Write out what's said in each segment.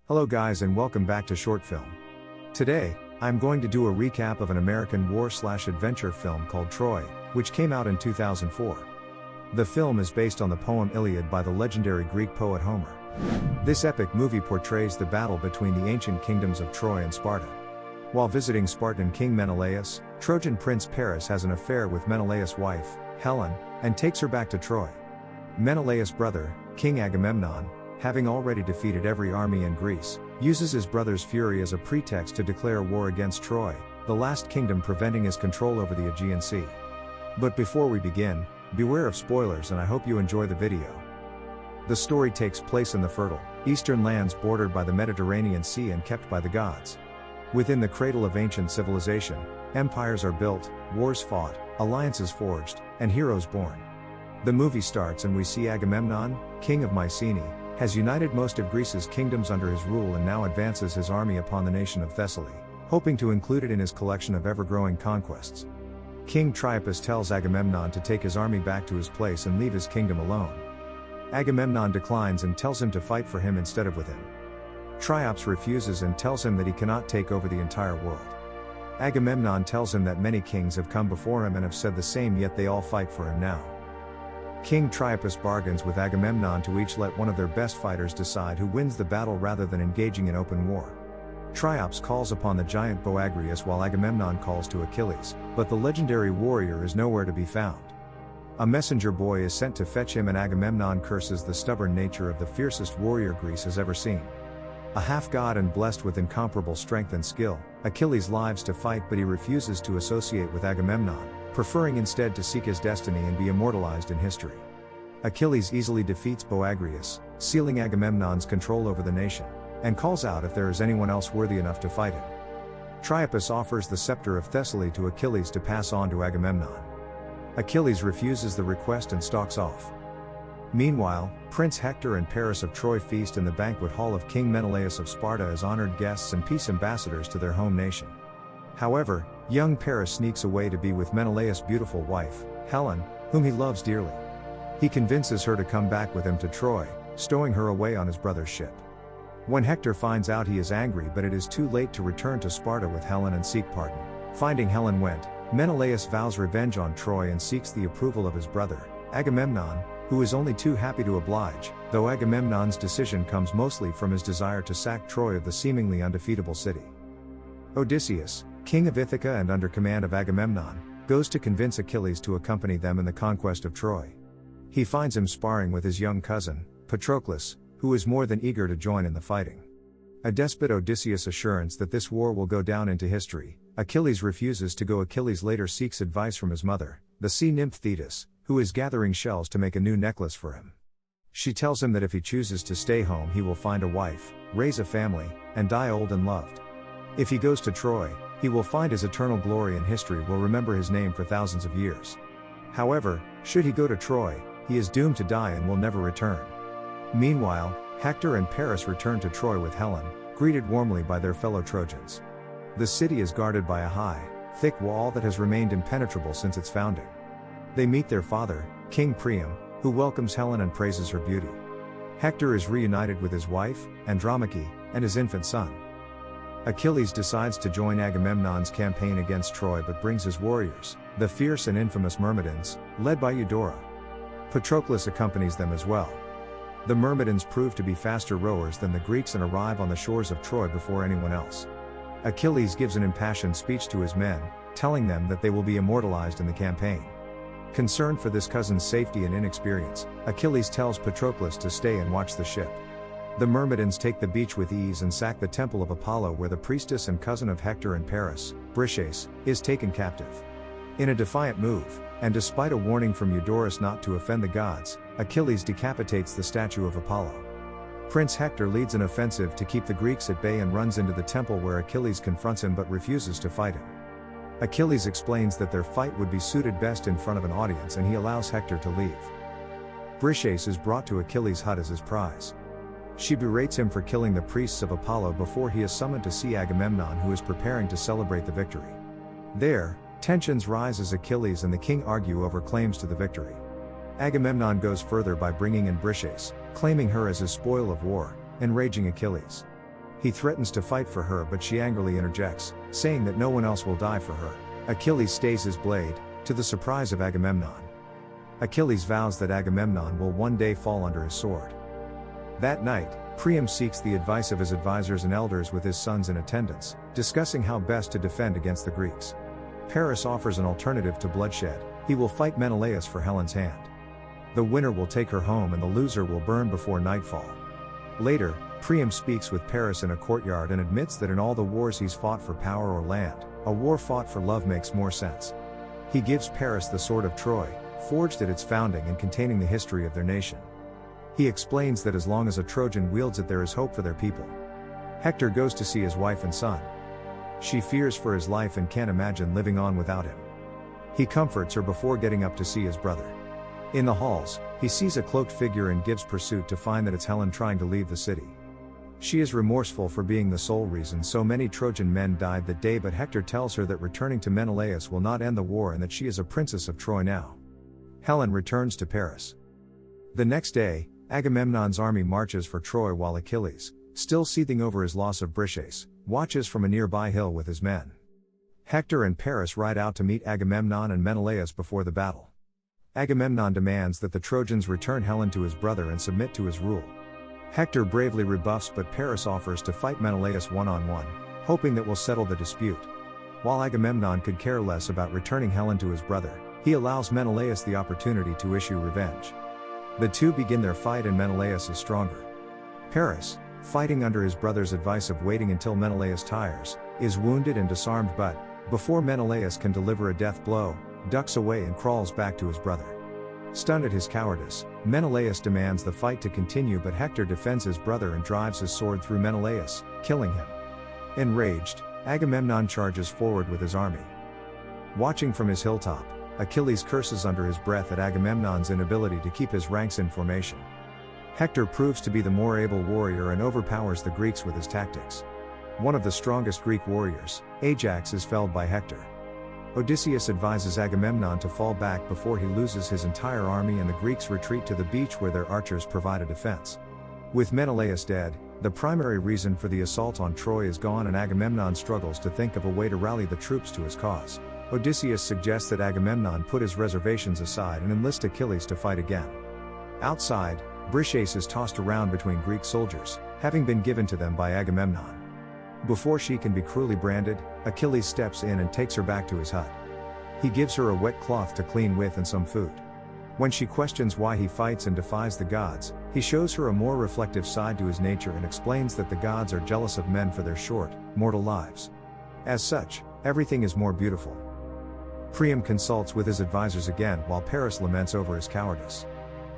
Hello guys and welcome back to Short Film. Today, I'm going to do a recap of an American war/adventure film called Troy, which came out in 2004. The film is based on the poem Iliad by the legendary Greek poet Homer. This epic movie portrays the battle between the ancient kingdoms of Troy and Sparta. While visiting Spartan King Menelaus, Trojan Prince Paris has an affair with Menelaus' wife, Helen, and takes her back to Troy. Menelaus' brother, King Agamemnon, having already defeated every army in Greece, uses his brother's fury as a pretext to declare war against Troy, the last kingdom preventing his control over the Aegean Sea. But before we begin, beware of spoilers and I hope you enjoy the video. The story takes place in the fertile, eastern lands bordered by the Mediterranean Sea and kept by the gods. Within the cradle of ancient civilization, empires are built, wars fought, alliances forged, and heroes born. The movie starts and we see Agamemnon, king of Mycenae, has united most of Greece's kingdoms under his rule and now advances his army upon the nation of Thessaly, hoping to include it in his collection of ever-growing conquests. King Priapus tells Agamemnon to take his army back to his place and leave his kingdom alone. Agamemnon declines and tells him to fight for him instead of with him. Priapus refuses and tells him that he cannot take over the entire world. Agamemnon tells him that many kings have come before him and have said the same, yet they all fight for him now. King Priapus bargains with Agamemnon to each let one of their best fighters decide who wins the battle rather than engaging in open war. Priapus calls upon the giant Boagrius while Agamemnon calls to Achilles, but the legendary warrior is nowhere to be found. A messenger boy is sent to fetch him and Agamemnon curses the stubborn nature of the fiercest warrior Greece has ever seen. A half-god and blessed with incomparable strength and skill, Achilles lives to fight but he refuses to associate with Agamemnon, preferring instead to seek his destiny and be immortalized in history. Achilles easily defeats Boagrius, sealing Agamemnon's control over the nation, and calls out if there is anyone else worthy enough to fight him. Priapus offers the scepter of Thessaly to Achilles to pass on to Agamemnon. Achilles refuses the request and stalks off. Meanwhile, Prince Hector and Paris of Troy feast in the banquet hall of King Menelaus of Sparta as honored guests and peace ambassadors to their home nation. However, young Paris sneaks away to be with Menelaus' beautiful wife, Helen, whom he loves dearly. He convinces her to come back with him to Troy, stowing her away on his brother's ship. When Hector finds out, he is angry, but it is too late to return to Sparta with Helen and seek pardon. Finding Helen went, Menelaus vows revenge on Troy and seeks the approval of his brother, Agamemnon, who is only too happy to oblige, though Agamemnon's decision comes mostly from his desire to sack Troy of the seemingly undefeatable city. Odysseus, king of Ithaca and under command of Agamemnon, goes to convince Achilles to accompany them in the conquest of Troy. He finds him sparring with his young cousin, Patroclus, who is more than eager to join in the fighting. A despot Odysseus' assurance that this war will go down into history, Achilles refuses to go. Achilles later seeks advice from his mother, the sea nymph Thetis, who is gathering shells to make a new necklace for him. She tells him that if he chooses to stay home he will find a wife, raise a family, and die old and loved. If he goes to Troy, he will find his eternal glory and history will remember his name for thousands of years. However, should he go to Troy, he is doomed to die and will never return. Meanwhile, Hector and Paris return to Troy with Helen, greeted warmly by their fellow Trojans. The city is guarded by a high, thick wall that has remained impenetrable since its founding. They meet their father, King Priam, who welcomes Helen and praises her beauty. Hector is reunited with his wife, Andromache, and his infant son. Achilles decides to join Agamemnon's campaign against Troy but brings his warriors, the fierce and infamous Myrmidons, led by Eudora. Patroclus accompanies them as well. The Myrmidons prove to be faster rowers than the Greeks and arrive on the shores of Troy before anyone else. Achilles gives an impassioned speech to his men, telling them that they will be immortalized in the campaign. Concerned for this cousin's safety and inexperience, Achilles tells Patroclus to stay and watch the ship. The Myrmidons take the beach with ease and sack the temple of Apollo where the priestess and cousin of Hector and Paris, Briseis, is taken captive. In a defiant move, and despite a warning from Eudorus not to offend the gods, Achilles decapitates the statue of Apollo. Prince Hector leads an offensive to keep the Greeks at bay and runs into the temple where Achilles confronts him but refuses to fight him. Achilles explains that their fight would be suited best in front of an audience and he allows Hector to leave. Briseis is brought to Achilles' hut as his prize. She berates him for killing the priests of Apollo before he is summoned to see Agamemnon, who is preparing to celebrate the victory. There, tensions rise as Achilles and the king argue over claims to the victory. Agamemnon goes further by bringing in Briseis, claiming her as his spoil of war, enraging Achilles. He threatens to fight for her, but she angrily interjects, saying that no one else will die for her. Achilles stays his blade, to the surprise of Agamemnon. Achilles vows that Agamemnon will one day fall under his sword. That night, Priam seeks the advice of his advisors and elders with his sons in attendance, discussing how best to defend against the Greeks. Paris offers an alternative to bloodshed. He will fight Menelaus for Helen's hand. The winner will take her home and the loser will burn before nightfall. Later, Priam speaks with Paris in a courtyard and admits that in all the wars he's fought for power or land, a war fought for love makes more sense. He gives Paris the sword of Troy, forged at its founding and containing the history of their nation. He explains that as long as a Trojan wields it, there is hope for their people. Hector goes to see his wife and son. She fears for his life and can't imagine living on without him. He comforts her before getting up to see his brother. In the halls, he sees a cloaked figure and gives pursuit to find that it's Helen trying to leave the city. She is remorseful for being the sole reason so many Trojan men died that day, but Hector tells her that returning to Menelaus will not end the war and that she is a princess of Troy now. Helen returns to Paris. The next day, Agamemnon's army marches for Troy while Achilles, still seething over his loss of Briseis, watches from a nearby hill with his men. Hector and Paris ride out to meet Agamemnon and Menelaus before the battle. Agamemnon demands that the Trojans return Helen to his brother and submit to his rule. Hector bravely rebuffs, but Paris offers to fight Menelaus one-on-one, hoping that will settle the dispute. While Agamemnon could care less about returning Helen to his brother, he allows Menelaus the opportunity to issue revenge. The two begin their fight and Menelaus is stronger. Paris, fighting under his brother's advice of waiting until Menelaus tires, is wounded and disarmed, but, before Menelaus can deliver a death blow, ducks away and crawls back to his brother. Stunned at his cowardice, Menelaus demands the fight to continue, but Hector defends his brother and drives his sword through Menelaus, killing him. Enraged, Agamemnon charges forward with his army. Watching from his hilltop, Achilles curses under his breath at Agamemnon's inability to keep his ranks in formation. Hector proves to be the more able warrior and overpowers the Greeks with his tactics. One of the strongest Greek warriors, Ajax, is felled by Hector. Odysseus advises Agamemnon to fall back before he loses his entire army and the Greeks retreat to the beach where their archers provide a defense. With Menelaus dead, the primary reason for the assault on Troy is gone and Agamemnon struggles to think of a way to rally the troops to his cause. Odysseus suggests that Agamemnon put his reservations aside and enlist Achilles to fight again. Outside, Briseis is tossed around between Greek soldiers, having been given to them by Agamemnon. Before she can be cruelly branded, Achilles steps in and takes her back to his hut. He gives her a wet cloth to clean with and some food. When she questions why he fights and defies the gods, he shows her a more reflective side to his nature and explains that the gods are jealous of men for their short, mortal lives. As such, everything is more beautiful. Priam consults with his advisors again while Paris laments over his cowardice.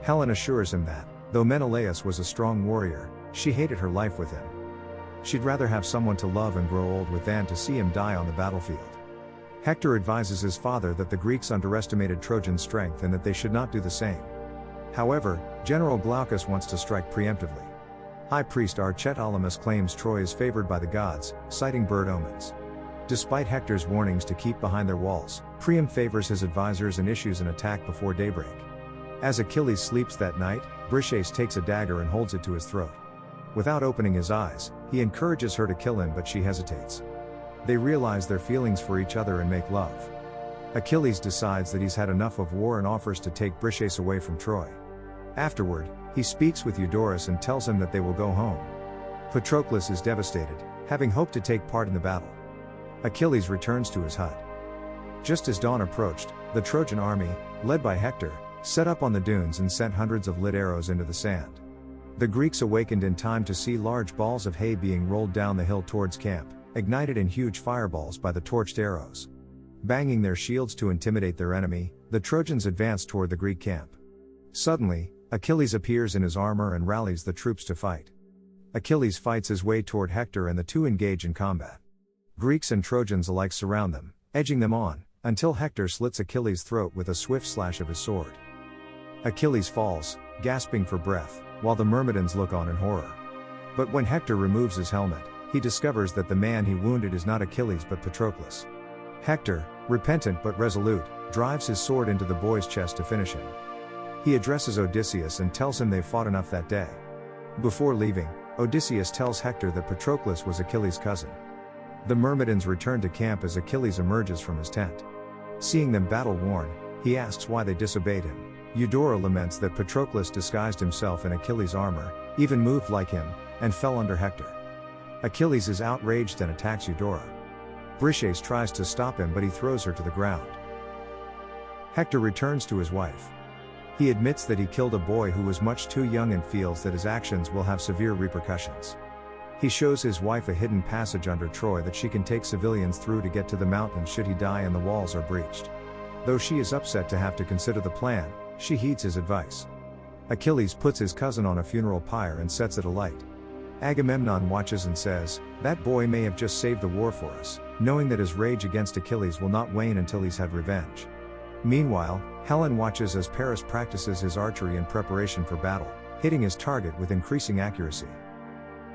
Helen assures him that, though Menelaus was a strong warrior, she hated her life with him. She'd rather have someone to love and grow old with than to see him die on the battlefield. Hector advises his father that the Greeks underestimated Trojan strength and that they should not do the same. However, General Glaucus wants to strike preemptively. High priest Archetolamus claims Troy is favored by the gods, citing bird omens. Despite Hector's warnings to keep behind their walls, Priam favors his advisors and issues an attack before daybreak. As Achilles sleeps that night, Briseis takes a dagger and holds it to his throat. Without opening his eyes, he encourages her to kill him, but she hesitates. They realize their feelings for each other and make love. Achilles decides that he's had enough of war and offers to take Briseis away from Troy. Afterward, he speaks with Eudorus and tells him that they will go home. Patroclus is devastated, having hoped to take part in the battle. Achilles returns to his hut. Just as dawn approached, the Trojan army, led by Hector, set up on the dunes and sent hundreds of lit arrows into the sand. The Greeks awakened in time to see large balls of hay being rolled down the hill towards camp, ignited in huge fireballs by the torched arrows. Banging their shields to intimidate their enemy, the Trojans advanced toward the Greek camp. Suddenly, Achilles appears in his armor and rallies the troops to fight. Achilles fights his way toward Hector and the two engage in combat. Greeks and Trojans alike surround them, edging them on, until Hector slits Achilles' throat with a swift slash of his sword. Achilles falls, gasping for breath, while the Myrmidons look on in horror. But when Hector removes his helmet, he discovers that the man he wounded is not Achilles but Patroclus. Hector, repentant but resolute, drives his sword into the boy's chest to finish him. He addresses Odysseus and tells him they've fought enough that day. Before leaving, Odysseus tells Hector that Patroclus was Achilles' cousin. The Myrmidons return to camp as Achilles emerges from his tent. Seeing them battle-worn, he asks why they disobeyed him. Eudora laments that Patroclus disguised himself in Achilles' armor, even moved like him, and fell under Hector. Achilles is outraged and attacks Eudora. Briseis tries to stop him, but he throws her to the ground. Hector returns to his wife. He admits that he killed a boy who was much too young and feels that his actions will have severe repercussions. He shows his wife a hidden passage under Troy that she can take civilians through to get to the mountains should he die and the walls are breached. Though she is upset to have to consider the plan, she heeds his advice. Achilles puts his cousin on a funeral pyre and sets it alight. Agamemnon watches and says, "That boy may have just saved the war for us," knowing that his rage against Achilles will not wane until he's had revenge. Meanwhile, Helen watches as Paris practices his archery in preparation for battle, hitting his target with increasing accuracy.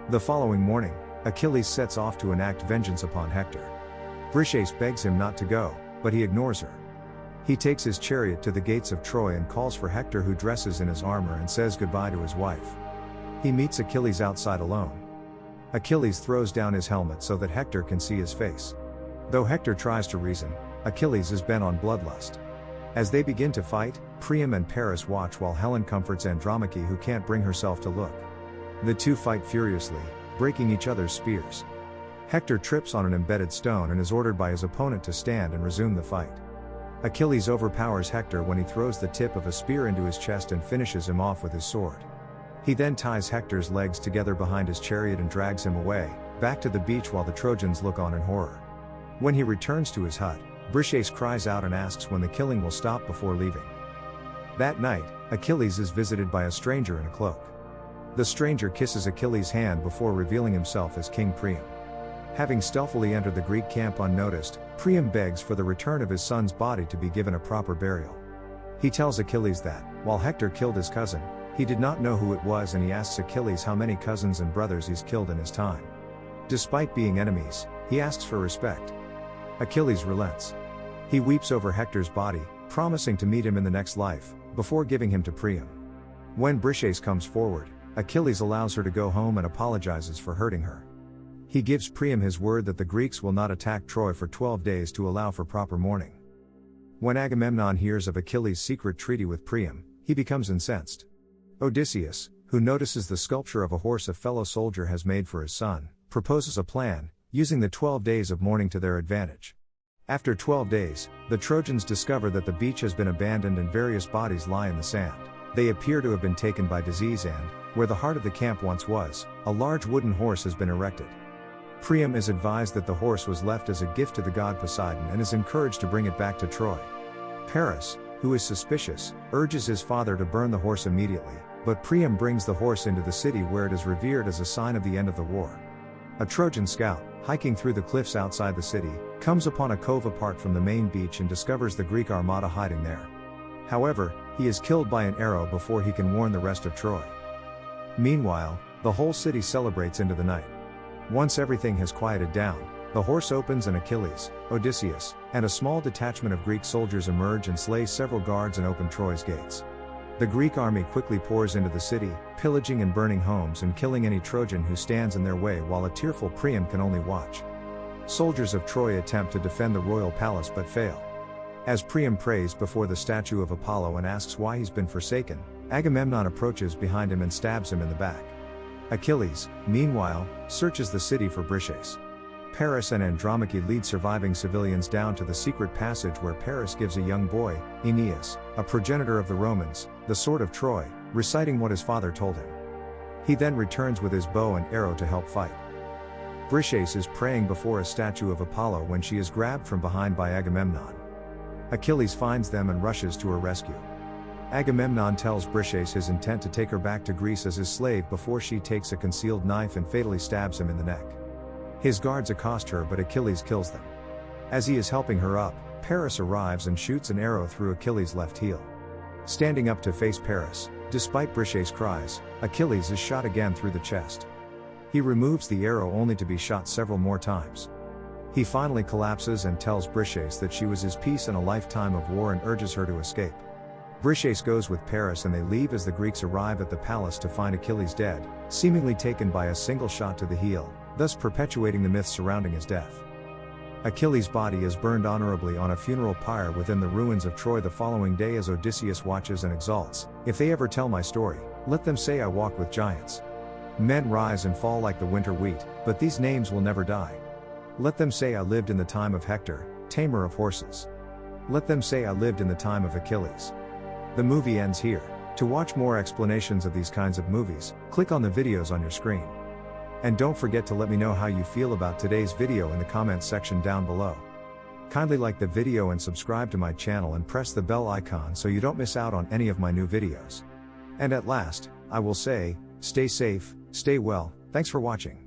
The following morning, Achilles sets off to enact vengeance upon Hector. Briseis begs him not to go, but he ignores her. He takes his chariot to the gates of Troy and calls for Hector, who dresses in his armor and says goodbye to his wife. He meets Achilles outside alone. Achilles throws down his helmet so that Hector can see his face. Though Hector tries to reason, Achilles is bent on bloodlust. As they begin to fight, Priam and Paris watch while Helen comforts Andromache, who can't bring herself to look. The two fight furiously, breaking each other's spears. Hector trips on an embedded stone and is ordered by his opponent to stand and resume the fight. Achilles overpowers Hector when he throws the tip of a spear into his chest and finishes him off with his sword. He then ties Hector's legs together behind his chariot and drags him away, back to the beach, while the Trojans look on in horror. When he returns to his hut, Briseis cries out and asks when the killing will stop before leaving. That night, Achilles is visited by a stranger in a cloak. The stranger kisses Achilles' hand before revealing himself as King Priam. Having stealthily entered the Greek camp unnoticed, Priam begs for the return of his son's body to be given a proper burial. He tells Achilles that, while Hector killed his cousin, he did not know who it was, and he asks Achilles how many cousins and brothers he's killed in his time. Despite being enemies, he asks for respect. Achilles relents. He weeps over Hector's body, promising to meet him in the next life, before giving him to Priam. When Briseis comes forward, Achilles allows her to go home and apologizes for hurting her. He gives Priam his word that the Greeks will not attack Troy for 12 days to allow for proper mourning. When Agamemnon hears of Achilles' secret treaty with Priam, he becomes incensed. Odysseus, who notices the sculpture of a horse a fellow soldier has made for his son, proposes a plan, using the 12 days of mourning to their advantage. After 12 days, the Trojans discover that the beach has been abandoned and various bodies lie in the sand. They appear to have been taken by disease and, where the heart of the camp once was, a large wooden horse has been erected. Priam is advised that the horse was left as a gift to the god Poseidon and is encouraged to bring it back to Troy. Paris, who is suspicious, urges his father to burn the horse immediately, but Priam brings the horse into the city where it is revered as a sign of the end of the war. A Trojan scout, hiking through the cliffs outside the city, comes upon a cove apart from the main beach and discovers the Greek armada hiding there. However, he is killed by an arrow before he can warn the rest of Troy. Meanwhile, the whole city celebrates into the night. Once everything has quieted down, the horse opens and Achilles, Odysseus, and a small detachment of Greek soldiers emerge and slay several guards and open Troy's gates. The Greek army quickly pours into the city, pillaging and burning homes and killing any Trojan who stands in their way, while a tearful Priam can only watch. Soldiers of Troy attempt to defend the royal palace but fail. As Priam prays before the statue of Apollo and asks why he's been forsaken, Agamemnon approaches behind him and stabs him in the back. Achilles, meanwhile, searches the city for Briseis. Paris and Andromache lead surviving civilians down to the secret passage where Paris gives a young boy, Aeneas, a progenitor of the Romans, the sword of Troy, reciting what his father told him. He then returns with his bow and arrow to help fight. Briseis is praying before a statue of Apollo when she is grabbed from behind by Agamemnon. Achilles finds them and rushes to her rescue. Agamemnon tells Briseis his intent to take her back to Greece as his slave before she takes a concealed knife and fatally stabs him in the neck. His guards accost her but Achilles kills them. As he is helping her up, Paris arrives and shoots an arrow through Achilles' left heel. Standing up to face Paris, despite Briseis' cries, Achilles is shot again through the chest. He removes the arrow only to be shot several more times. He finally collapses and tells Briseis that she was his piece in a lifetime of war and urges her to escape. Briseis goes with Paris and they leave as the Greeks arrive at the palace to find Achilles dead, seemingly taken by a single shot to the heel, thus perpetuating the myth surrounding his death. Achilles' body is burned honorably on a funeral pyre within the ruins of Troy the following day as Odysseus watches and exults, "If they ever tell my story, let them say I walked with giants. Men rise and fall like the winter wheat, but these names will never die. Let them say I lived in the time of Hector, tamer of horses. Let them say I lived in the time of Achilles." The movie ends here. To watch more explanations of these kinds of movies, click on the videos on your screen. And don't forget to let me know how you feel about today's video in the comments section down below. Kindly like the video and subscribe to my channel and press the bell icon so you don't miss out on any of my new videos. And at last, I will say, stay safe, stay well, thanks for watching.